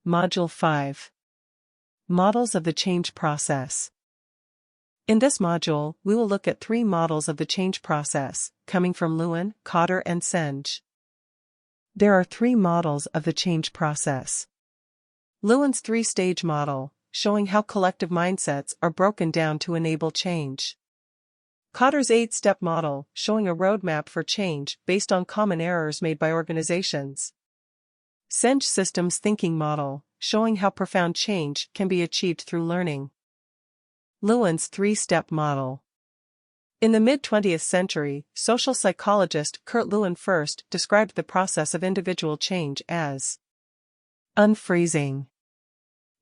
Module 5. Models of the change process. In this module, we will look at 3 models of the change process, coming from Lewin, Kotter and Schein. There are 3 models of the change process. Lewin's 3-stage model, showing how collective mindsets are broken down to enable change. Kotter's 8-step model, showing a roadmap for change based on common errors made by organizations. Schein's systems thinking model, showing how profound change can be achieved through learning. Lewin's 3-step model. In the mid-20th century, social psychologist Kurt Lewin first described the process of individual change as unfreezing.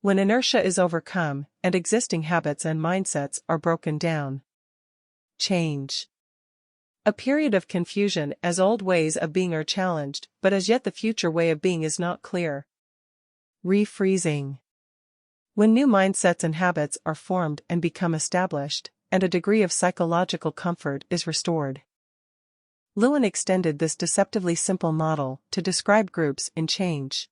When inertia is overcome and existing habits and mindsets are broken down. Change. A period of confusion as old ways of being are challenged, but as yet the future way of being is not clear. Refreezing. When new mindsets and habits are formed and become established, and a degree of psychological comfort is restored. Lewin extended this deceptively simple model to describe groups in change.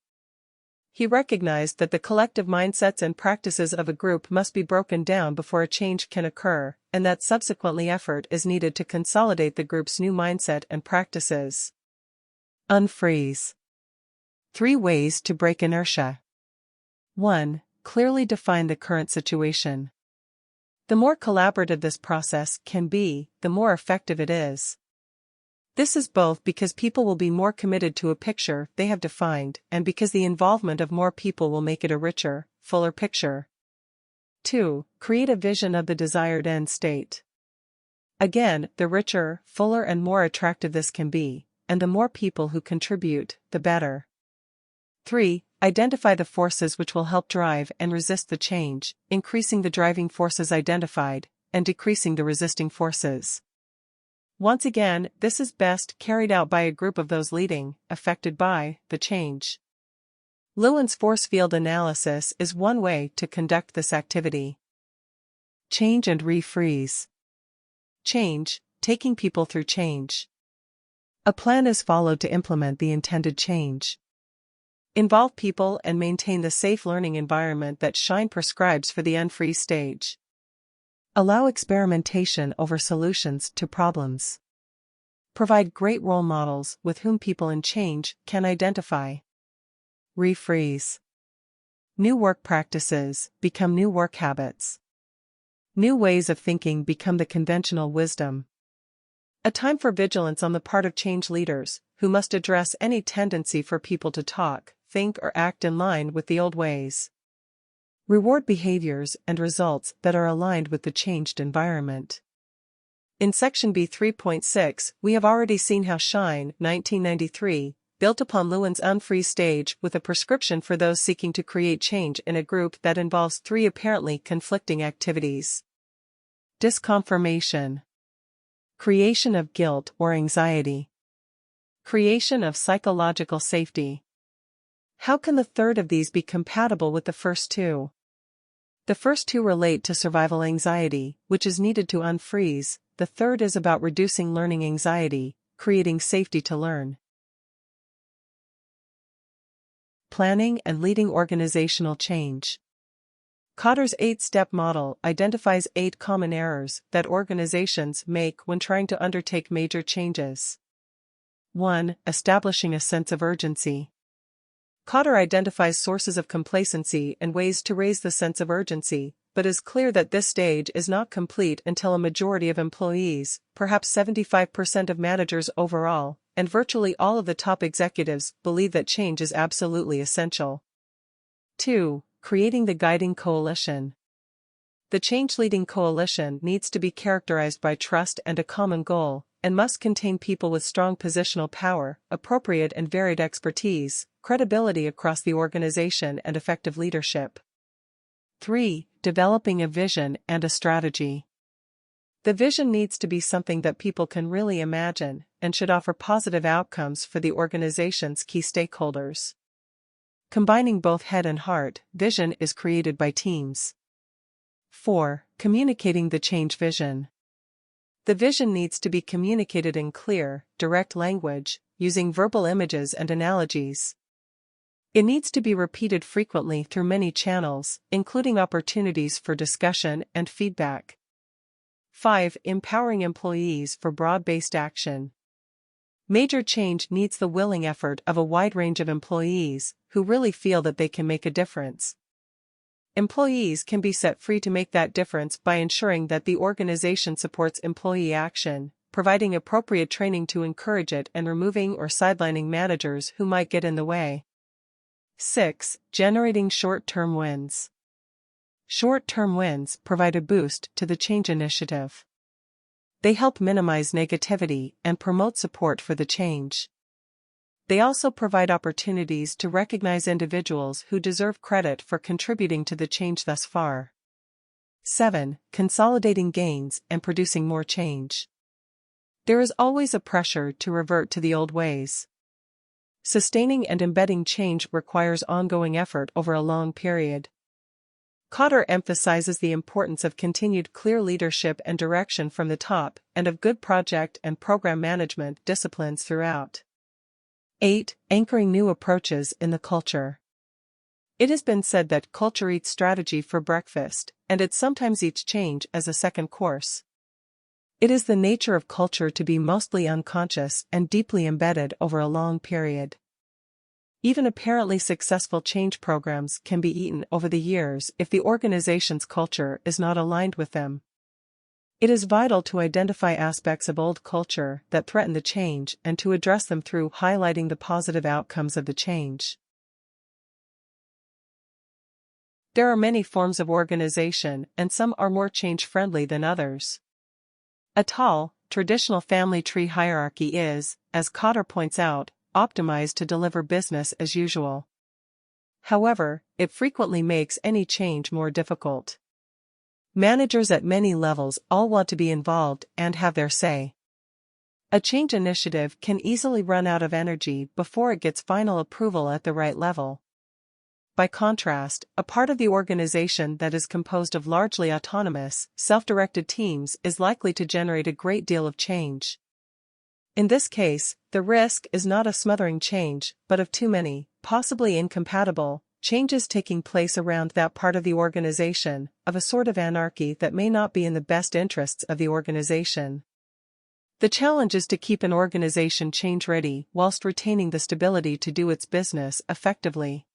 He recognized that the collective mindsets and practices of a group must be broken down before a change can occur, and that subsequently effort is needed to consolidate the group's new mindset and practices. Unfreeze. 3 ways to break inertia. 1. Clearly define the current situation. The more collaborative this process can be, the more effective it is. This is both because people will be more committed to a picture they have defined and because the involvement of more people will make it a richer, fuller picture. 2. Create a vision of the desired end state. Again, the richer, fuller and more attractive this can be, and the more people who contribute, the better. 3. Identify the forces which will help drive and resist the change, increasing the driving forces identified, and decreasing the resisting forces. Once again, this is best carried out by a group of those leading, affected by, the change. Lewin's force field analysis is one way to conduct this activity. Change and refreeze. Change, taking people through change. A plan is followed to implement the intended change. Involve people and maintain the safe learning environment that Schein prescribes for the unfreeze stage. Allow experimentation over solutions to problems. Provide great role models with whom people in change can identify. Refreeze. New work practices become new work habits. New ways of thinking become the conventional wisdom. A time for vigilance on the part of change leaders, who must address any tendency for people to talk, think or act in line with the old ways. Reward behaviors and results that are aligned with the changed environment. In Section B 3.6, we have already seen how Schein, 1993, built upon Lewin's unfreeze stage with a prescription for those seeking to create change in a group that involves 3 apparently conflicting activities. Disconfirmation. Creation of guilt or anxiety. Creation of psychological safety. How can the third of these be compatible with the first 2? The first 2 relate to survival anxiety, which is needed to unfreeze. The third is about reducing learning anxiety, creating safety to learn. Planning and leading organizational change. Kotter's 8-step model identifies 8 common errors that organizations make when trying to undertake major changes. 1. Establishing a sense of urgency. Kotter identifies sources of complacency and ways to raise the sense of urgency, but is clear that this stage is not complete until a majority of employees, perhaps 75% of managers overall, and virtually all of the top executives, believe that change is absolutely essential. 2. Creating the guiding coalition. The change-leading coalition needs to be characterized by trust and a common goal, and must contain people with strong positional power, appropriate and varied expertise, credibility across the organization and effective leadership. 3. Developing a vision and a strategy. The vision needs to be something that people can really imagine, and should offer positive outcomes for the organization's key stakeholders. Combining both head and heart, vision is created by teams. 4. Communicating the change vision. The vision needs to be communicated in clear, direct language, using verbal images and analogies. It needs to be repeated frequently through many channels, including opportunities for discussion and feedback. 5. Empowering employees for broad-based action. Major change needs the willing effort of a wide range of employees who really feel that they can make a difference. Employees can be set free to make that difference by ensuring that the organization supports employee action, providing appropriate training to encourage it, and removing or sidelining managers who might get in the way. 6. Generating short-term wins. Short-term wins provide a boost to the change initiative. They help minimize negativity and promote support for the change. They also provide opportunities to recognize individuals who deserve credit for contributing to the change thus far. 7. Consolidating gains and producing more change. There is always a pressure to revert to the old ways. Sustaining and embedding change requires ongoing effort over a long period. Kotter emphasizes the importance of continued clear leadership and direction from the top, and of good project and program management disciplines throughout. 8. Anchoring new approaches in the culture. It has been said that culture eats strategy for breakfast, and it sometimes eats change as a second course. It is the nature of culture to be mostly unconscious and deeply embedded over a long period. Even apparently successful change programs can be eaten over the years if the organization's culture is not aligned with them. It is vital to identify aspects of old culture that threaten the change and to address them through highlighting the positive outcomes of the change. There are many forms of organization, and some are more change-friendly than others. A tall, traditional family tree hierarchy is, as Kotter points out, optimized to deliver business as usual. However, it frequently makes any change more difficult. Managers at many levels all want to be involved and have their say. A change initiative can easily run out of energy before it gets final approval at the right level. By contrast, a part of the organization that is composed of largely autonomous, self-directed teams is likely to generate a great deal of change. In this case, the risk is not of smothering change, but of too many, possibly incompatible, changes taking place around that part of the organization, of a sort of anarchy that may not be in the best interests of the organization. The challenge is to keep an organization change-ready whilst retaining the stability to do its business effectively.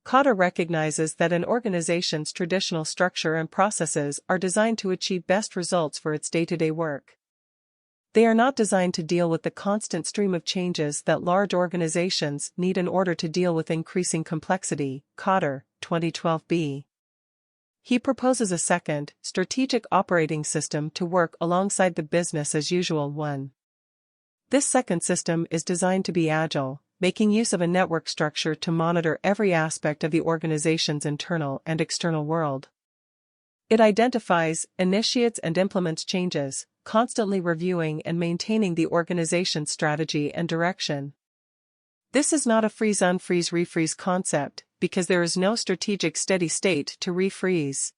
Kotter recognizes that an organization's traditional structure and processes are designed to achieve best results for its day-to-day work. They are not designed to deal with the constant stream of changes that large organizations need in order to deal with increasing complexity. Kotter, 2012b. He proposes a second, strategic operating system to work alongside the business-as-usual one. This second system is designed to be agile, making use of a network structure to monitor every aspect of the organization's internal and external world. It identifies, initiates and implements changes, constantly reviewing and maintaining the organization's strategy and direction. This is not a freeze-unfreeze-refreeze concept, because there is no strategic steady state to refreeze.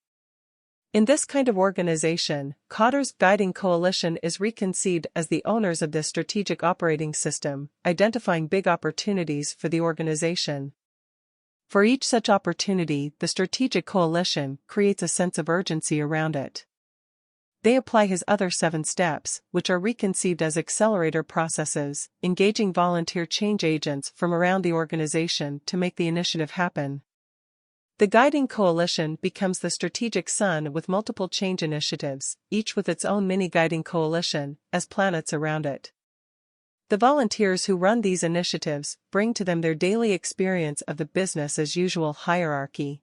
In this kind of organization, Kotter's guiding coalition is reconceived as the owners of this strategic operating system, identifying big opportunities for the organization. For each such opportunity, the strategic coalition creates a sense of urgency around it. They apply his other 7 steps, which are reconceived as accelerator processes, engaging volunteer change agents from around the organization to make the initiative happen. The guiding coalition becomes the strategic sun with multiple change initiatives, each with its own mini-guiding coalition, as planets around it. The volunteers who run these initiatives bring to them their daily experience of the business-as-usual hierarchy.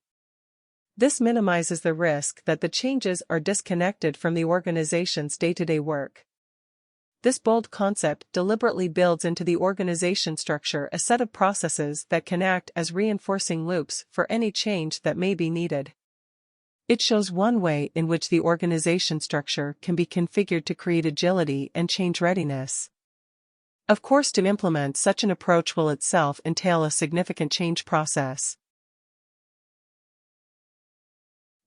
This minimizes the risk that the changes are disconnected from the organization's day-to-day work. This bold concept deliberately builds into the organization structure a set of processes that can act as reinforcing loops for any change that may be needed. It shows one way in which the organization structure can be configured to create agility and change readiness. Of course, to implement such an approach will itself entail a significant change process.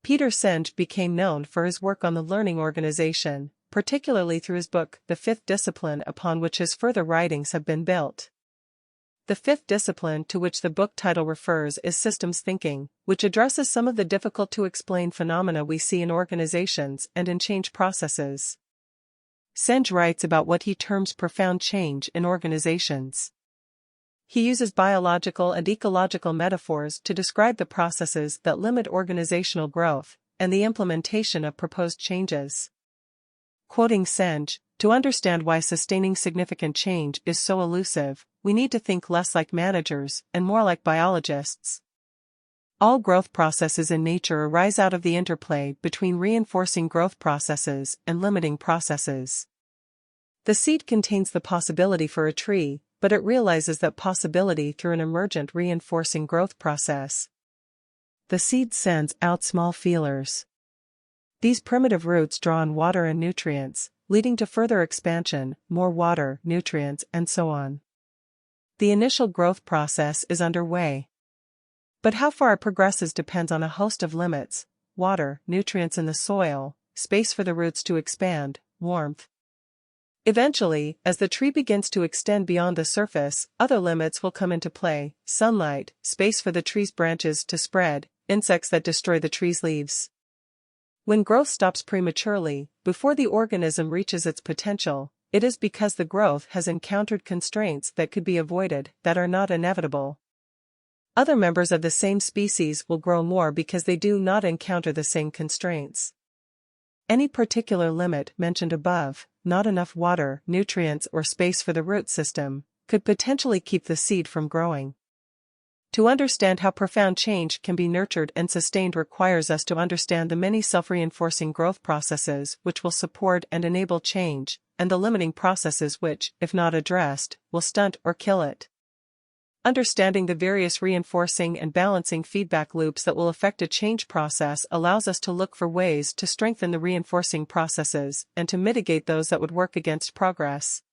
Peter Senge became known for his work on the learning organization, particularly through his book, The Fifth Discipline, upon which his further writings have been built. The fifth discipline to which the book title refers is systems thinking, which addresses some of the difficult-to-explain phenomena we see in organizations and in change processes. Schein writes about what he terms profound change in organizations. He uses biological and ecological metaphors to describe the processes that limit organizational growth and the implementation of proposed changes. Quoting Schein, "To understand why sustaining significant change is so elusive, we need to think less like managers and more like biologists. All growth processes in nature arise out of the interplay between reinforcing growth processes and limiting processes. The seed contains the possibility for a tree, but it realizes that possibility through an emergent reinforcing growth process. The seed sends out small feelers. These primitive roots draw on water and nutrients, leading to further expansion, more water, nutrients, and so on. The initial growth process is underway. But how far it progresses depends on a host of limits: water, nutrients in the soil, space for the roots to expand, warmth. Eventually, as the tree begins to extend beyond the surface, other limits will come into play: sunlight, space for the tree's branches to spread, insects that destroy the tree's leaves. When growth stops prematurely, before the organism reaches its potential, it is because the growth has encountered constraints that could be avoided, that are not inevitable. Other members of the same species will grow more because they do not encounter the same constraints. Any particular limit mentioned above, not enough water, nutrients, or space for the root system, could potentially keep the seed from growing. To understand how profound change can be nurtured and sustained requires us to understand the many self-reinforcing growth processes which will support and enable change, and the limiting processes which, if not addressed, will stunt or kill it. Understanding the various reinforcing and balancing feedback loops that will affect a change process allows us to look for ways to strengthen the reinforcing processes and to mitigate those that would work against progress.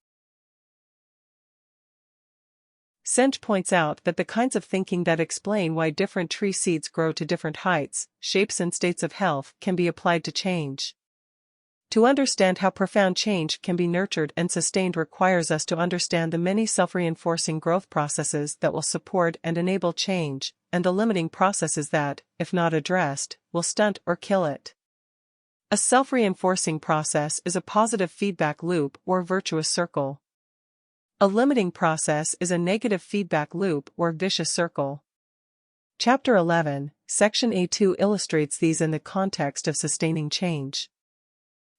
Schein points out that the kinds of thinking that explain why different tree seeds grow to different heights, shapes, and states of health can be applied to change. To understand how profound change can be nurtured and sustained requires us to understand the many self-reinforcing growth processes that will support and enable change, and the limiting processes that, if not addressed, will stunt or kill it. A self-reinforcing process is a positive feedback loop or virtuous circle. A limiting process is a negative feedback loop or vicious circle. Chapter 11, Section A2 illustrates these in the context of sustaining change.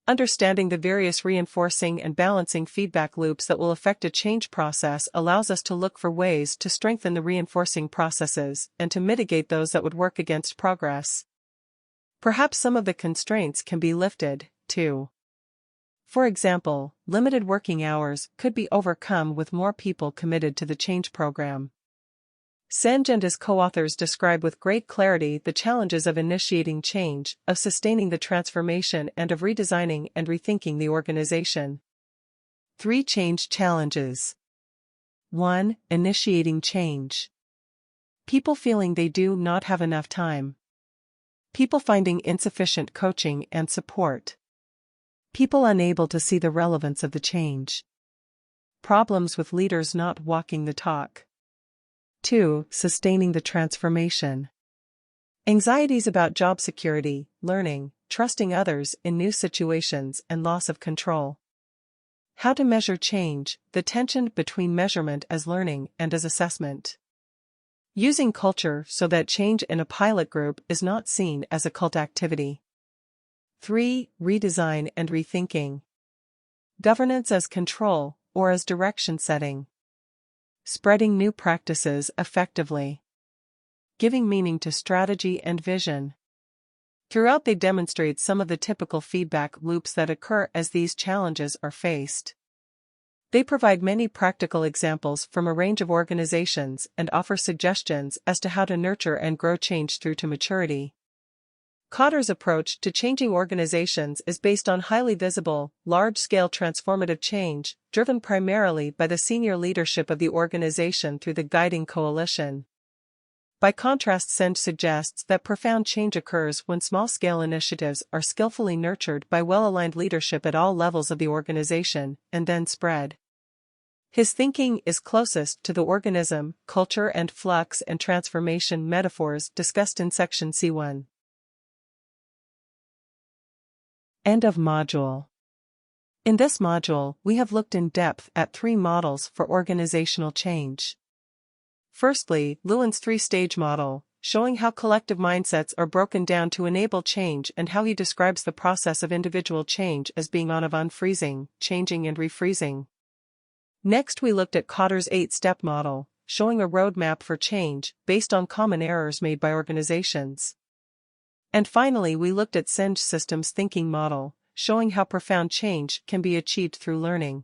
Understanding the various reinforcing and balancing feedback loops that will affect a change process allows us to look for ways to strengthen the reinforcing processes and to mitigate those that would work against progress. Perhaps some of the constraints can be lifted, too. For example, limited working hours could be overcome with more people committed to the change program. Schein and his co-authors describe with great clarity the challenges of initiating change, of sustaining the transformation, and of redesigning and rethinking the organization. 3 change challenges. 1. Initiating change. People feeling they do not have enough time. People finding insufficient coaching and support. People unable to see the relevance of the change. Problems with leaders not walking the talk. 2. Sustaining the transformation. Anxieties about job security, learning, trusting others in new situations, and loss of control. How to measure change, the tension between measurement as learning and as assessment. Using culture so that change in a pilot group is not seen as a cult activity. 3. Redesign and rethinking. Governance as control, or as direction setting. Spreading new practices effectively. Giving meaning to strategy and vision. Throughout they demonstrate some of the typical feedback loops that occur as these challenges are faced. They provide many practical examples from a range of organizations and offer suggestions as to how to nurture and grow change through to maturity. Kotter's approach to changing organizations is based on highly visible, large-scale transformative change, driven primarily by the senior leadership of the organization through the guiding coalition. By contrast, Schein suggests that profound change occurs when small-scale initiatives are skillfully nurtured by well-aligned leadership at all levels of the organization, and then spread. His thinking is closest to the organism, culture and flux and transformation metaphors discussed in section C1. End of module. In this module, we have looked in depth at 3 models for organizational change. Firstly, Lewin's 3-stage model, showing how collective mindsets are broken down to enable change and how he describes the process of individual change as being on of unfreezing, changing and refreezing. Next we looked at Kotter's 8-step model, showing a roadmap for change based on common errors made by organizations. And finally we looked at Schein's systems thinking model, showing how profound change can be achieved through learning.